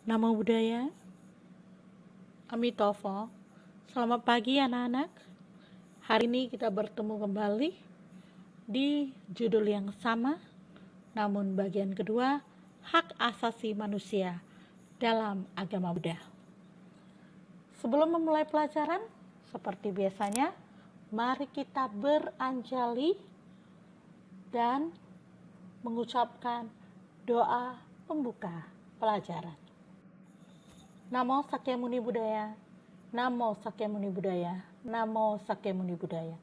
Namo Buddhaya, Amitofo. Selamat pagi anak-anak. Hari ini kita bertemu kembali di judul yang sama, namun bagian kedua, hak asasi manusia dalam agama Buddha. Sebelum memulai pelajaran, seperti biasanya, mari kita beranjali dan mengucapkan doa pembuka pelajaran. Namo Sakyamuni Buddhaya, Namo Sakyamuni Buddhaya, Namo Sakyamuni Buddhaya,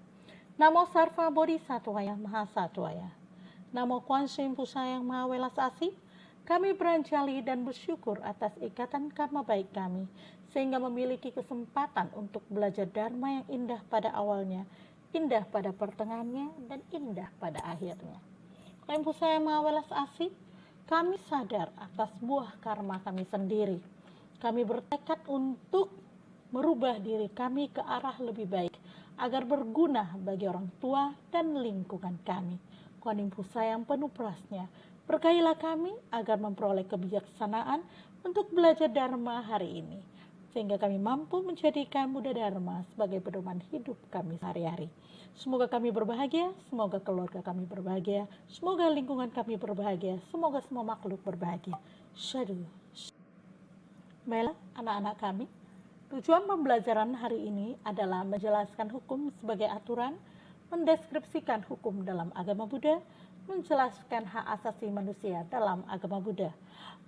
Namo Sarva Bodhisattvaya Mahasattvaya, Namo Kwansim Pusayang Maha Welas Asih. Kami beranjali dan bersyukur atas ikatan karma baik kami, sehingga memiliki kesempatan untuk belajar Dharma yang indah pada awalnya, indah pada pertengahannya, dan indah pada akhirnya. Kwansim Pusayang Maha Welas Asih, kami sadar atas buah karma kami sendiri. Kami bertekad untuk merubah diri kami ke arah lebih baik, agar berguna bagi orang tua dan lingkungan kami. Kuan Yin Pusayang penuh perasnya, berkahilah kami agar memperoleh kebijaksanaan untuk belajar Dharma hari ini, sehingga kami mampu menjadikan Buddha Dharma sebagai pedoman hidup kami sehari-hari. Semoga kami berbahagia, semoga keluarga kami berbahagia, semoga lingkungan kami berbahagia, semoga semua makhluk berbahagia. Sadhu. Baiklah anak-anak kami, tujuan pembelajaran hari ini adalah menjelaskan hukum sebagai aturan, mendeskripsikan hukum dalam agama Buddha, menjelaskan hak asasi manusia dalam agama Buddha,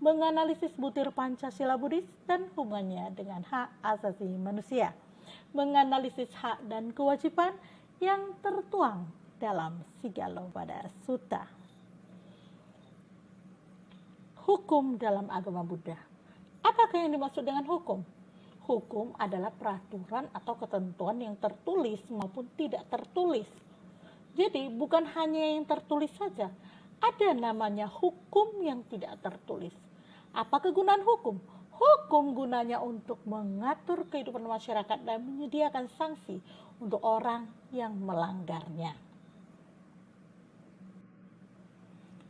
menganalisis butir Pancasila Buddhis dan hubungannya dengan hak asasi manusia, menganalisis hak dan kewajiban yang tertuang dalam Sigalopada Sutta. Hukum dalam agama Buddha. Apakah yang dimaksud dengan hukum? Hukum adalah peraturan atau ketentuan yang tertulis maupun tidak tertulis. Jadi bukan hanya yang tertulis saja, ada namanya hukum yang tidak tertulis. Apa kegunaan hukum? Hukum gunanya untuk mengatur kehidupan masyarakat dan menyediakan sanksi untuk orang yang melanggarnya.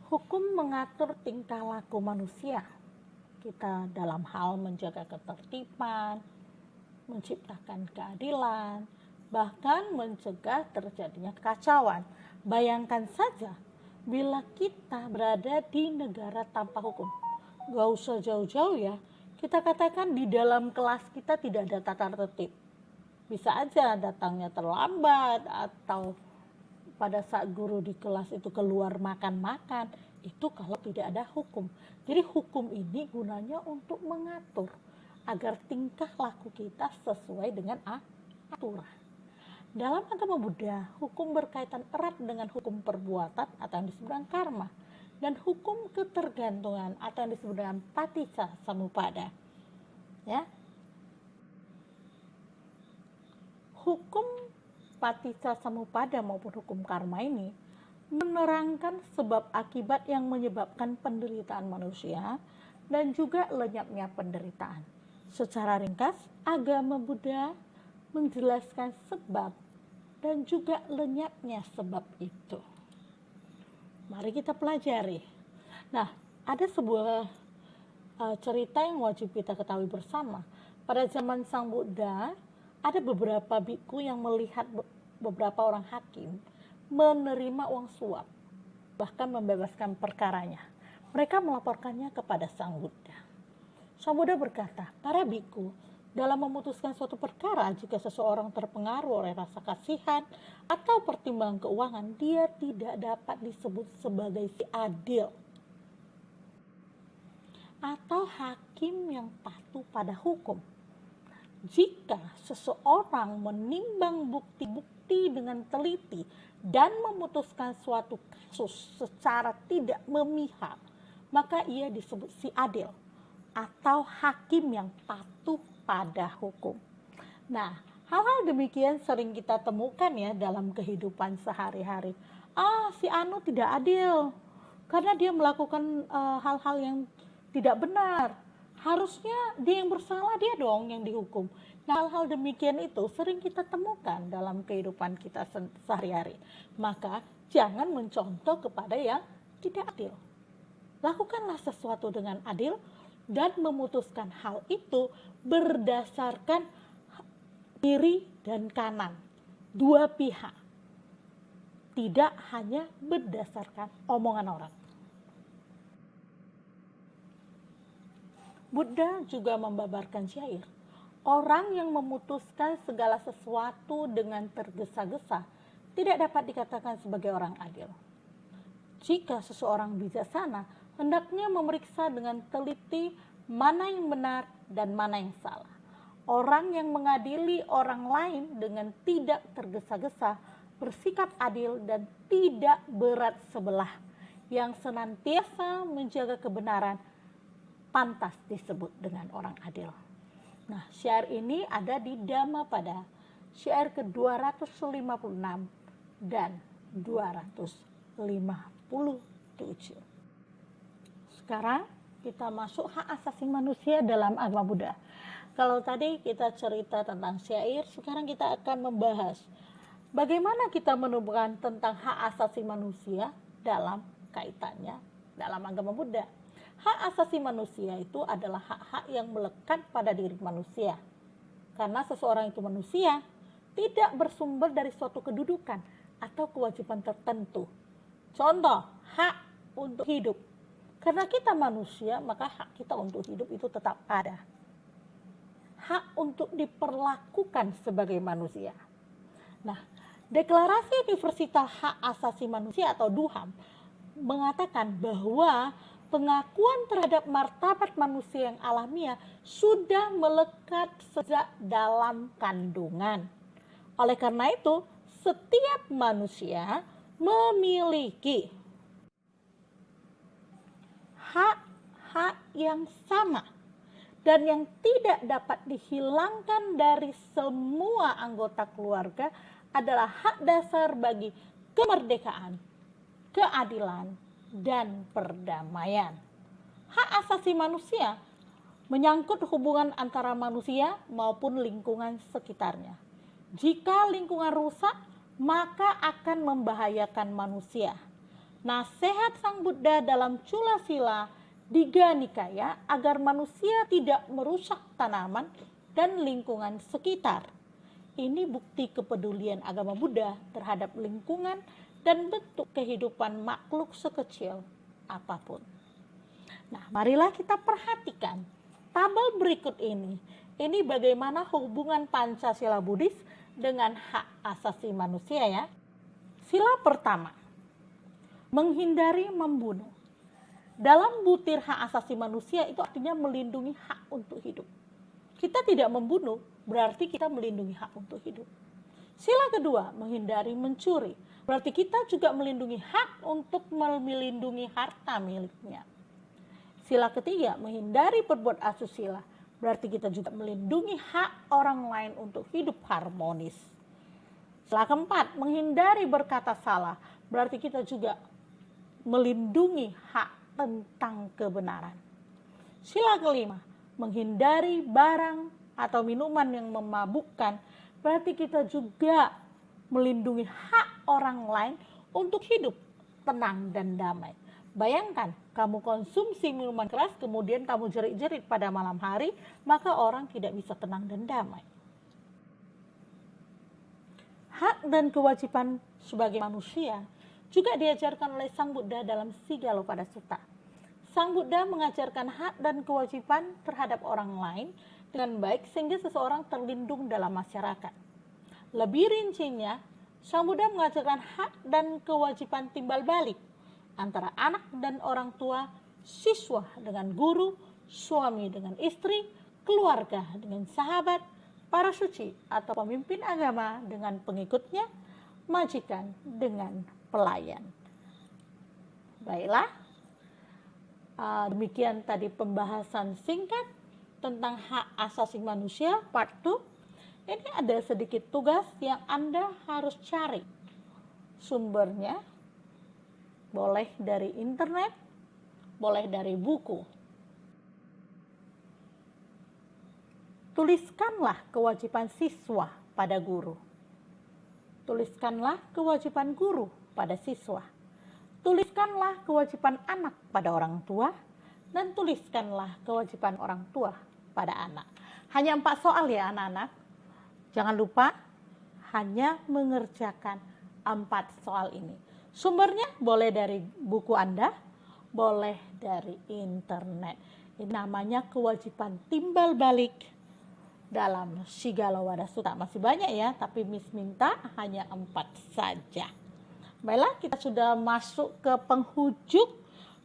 Hukum mengatur tingkah laku manusia. Kita dalam hal menjaga ketertiban, menciptakan keadilan, bahkan mencegah terjadinya kekacauan. Bayangkan saja bila kita berada di negara tanpa hukum. Gak usah jauh-jauh ya, kita katakan di dalam kelas kita tidak ada tata tertib. Bisa aja datangnya terlambat atau pada saat guru di kelas itu keluar makan-makan, itu kalau tidak ada hukum. Jadi hukum ini gunanya untuk mengatur agar tingkah laku kita sesuai dengan aturan. Dalam agama Buddha, hukum berkaitan erat dengan hukum perbuatan atau yang disebut dengan karma, dan hukum ketergantungan atau yang disebut dengan paticca samuppada. Ya. Hukum paticca samuppada maupun hukum karma ini menerangkan sebab akibat yang menyebabkan penderitaan manusia dan juga lenyapnya penderitaan. Secara ringkas, agama Buddha menjelaskan sebab dan juga lenyapnya sebab itu. Mari kita pelajari. Nah, ada sebuah cerita yang wajib kita ketahui bersama. Pada zaman Sang Buddha, ada beberapa biku yang melihat beberapa orang hakim menerima uang suap, bahkan membebaskan perkaranya. Mereka melaporkannya kepada Sang Buddha. Sang Buddha berkata, para biku, dalam memutuskan suatu perkara, jika seseorang terpengaruh oleh rasa kasihan atau pertimbangan keuangan, dia tidak dapat disebut sebagai si adil atau hakim yang patuh pada hukum. Jika seseorang menimbang bukti-bukti dengan teliti dan memutuskan suatu kasus secara tidak memihak, maka ia disebut si adil atau hakim yang patuh pada hukum. Nah, hal-hal demikian sering kita temukan ya dalam kehidupan sehari-hari. Si Anu tidak adil karena dia melakukan hal-hal yang tidak benar. Harusnya dia yang bersalah, dia dong yang dihukum. Nah, hal-hal demikian itu sering kita temukan dalam kehidupan kita sehari-hari. Maka jangan mencontoh kepada yang tidak adil. Lakukanlah sesuatu dengan adil, dan memutuskan hal itu berdasarkan kiri dan kanan, dua pihak, tidak hanya berdasarkan omongan orang. Buddha juga membabarkan syair, orang yang memutuskan segala sesuatu dengan tergesa-gesa tidak dapat dikatakan sebagai orang adil. Jika seseorang bijaksana, hendaknya memeriksa dengan teliti mana yang benar dan mana yang salah. Orang yang mengadili orang lain dengan tidak tergesa-gesa, bersikap adil dan tidak berat sebelah, yang senantiasa menjaga kebenaran, pantas disebut dengan orang adil. Nah, syair ini ada di Dhammapada, syair ke-256 dan 257. Sekarang kita masuk hak asasi manusia dalam agama Buddha. Kalau tadi kita cerita tentang syair, sekarang kita akan membahas bagaimana kita menemukan tentang hak asasi manusia dalam kaitannya dalam agama Buddha. Hak asasi manusia itu adalah hak-hak yang melekat pada diri manusia. Karena seseorang itu manusia, tidak bersumber dari suatu kedudukan atau kewajiban tertentu. Contoh, hak untuk hidup. Karena kita manusia, maka hak kita untuk hidup itu tetap ada. Hak untuk diperlakukan sebagai manusia. Nah, Deklarasi Universal Hak Asasi Manusia atau DUHAM mengatakan bahwa pengakuan terhadap martabat manusia yang alamiah sudah melekat sejak dalam kandungan. Oleh karena itu, setiap manusia memiliki hak-hak yang sama dan yang tidak dapat dihilangkan dari semua anggota keluarga adalah hak dasar bagi kemerdekaan, keadilan, dan perdamaian. Hak asasi manusia menyangkut hubungan antara manusia maupun lingkungan sekitarnya. Jika lingkungan rusak, maka akan membahayakan manusia. Nasihat Sang Buddha dalam Cula Sila Digha Nikaya agar manusia tidak merusak tanaman dan lingkungan sekitar. Ini bukti kepedulian agama Buddha terhadap lingkungan dan bentuk kehidupan makhluk sekecil apapun. Nah, marilah kita perhatikan tabel berikut ini. Ini bagaimana hubungan Pancasila Buddhis dengan hak asasi manusia ya. Sila pertama, menghindari membunuh. Dalam butir hak asasi manusia itu artinya melindungi hak untuk hidup. Kita tidak membunuh, berarti kita melindungi hak untuk hidup. Sila kedua, menghindari mencuri. Berarti kita juga melindungi hak untuk melindungi harta miliknya. Sila ketiga, menghindari berbuat asusila. Berarti kita juga melindungi hak orang lain untuk hidup harmonis. Sila keempat, menghindari berkata salah. Berarti kita juga melindungi hak tentang kebenaran. Sila kelima, menghindari barang atau minuman yang memabukkan, berarti kita juga melindungi hak orang lain untuk hidup tenang dan damai. Bayangkan, kamu konsumsi minuman keras, kemudian kamu jerit-jerit pada malam hari, maka orang tidak bisa tenang dan damai. Hak dan kewajiban sebagai manusia juga diajarkan oleh Sang Buddha dalam Sigalopada Sutta. Sang Buddha mengajarkan hak dan kewajiban terhadap orang lain dengan baik sehingga seseorang terlindung dalam masyarakat. Lebih rincinya, Sang Buddha mengajarkan hak dan kewajiban timbal balik antara anak dan orang tua, siswa dengan guru, suami dengan istri, keluarga dengan sahabat, para suci atau pemimpin agama dengan pengikutnya, majikan dengan pelayan. Baiklah, demikian tadi pembahasan singkat tentang hak asasi manusia part 2. Ini ada sedikit tugas yang Anda harus cari. Sumbernya boleh dari internet, boleh dari buku. Tuliskanlah kewajiban siswa pada guru. Tuliskanlah kewajiban guru pada siswa. Tuliskanlah kewajiban anak pada orang tua. dan tuliskanlah kewajiban orang tua pada anak. Hanya 4 soal ya anak-anak. Jangan lupa hanya mengerjakan 4 soal ini. Sumbernya boleh dari buku Anda, boleh dari internet. Ini namanya kewajiban timbal balik dalam Sigala Wadah Sutta. Masih banyak ya, tapi Miss minta hanya 4 saja. Baiklah, kita sudah masuk ke penghujung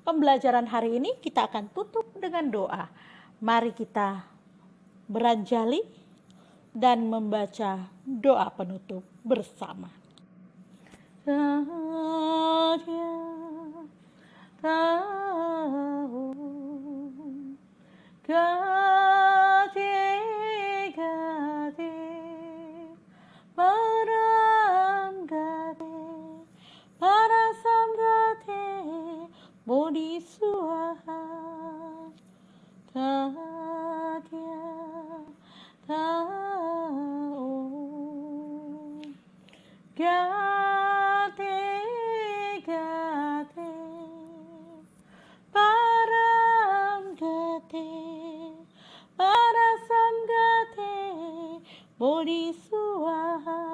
pembelajaran hari ini. Kita akan tutup dengan doa. Mari kita beranjali dan membaca doa penutup bersama. Raja tahu gati param gati parasam gati bodi suaha tatia tahu gati gati param gati parasam gati bodi suaha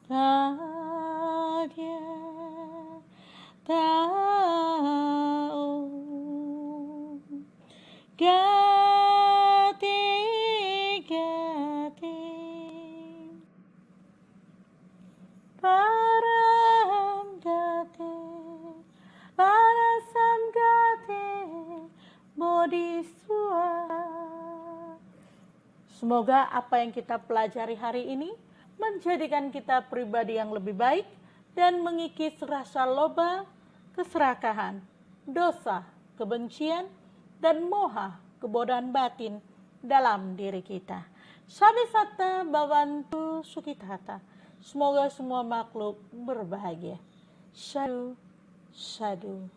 tatia tahu gati gati param gati parasam gati bodi suaha. Semoga apa yang kita pelajari hari ini menjadikan kita pribadi yang lebih baik dan mengikis rasa loba, keserakahan, dosa, kebencian, dan moha, kebodohan batin dalam diri kita. Sabi sata bawantu sukitata. Semoga semua makhluk berbahagia. Sadu, sadu,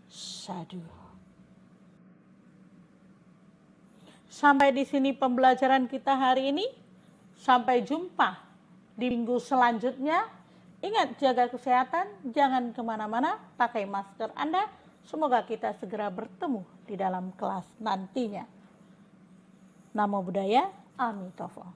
sadu. Sampai di sini pembelajaran kita hari ini. Sampai jumpa di minggu selanjutnya. Ingat jaga kesehatan, jangan kemana-mana, pakai masker Anda. Semoga kita segera bertemu di dalam kelas nantinya. Namo Buddhaya, Amitofo.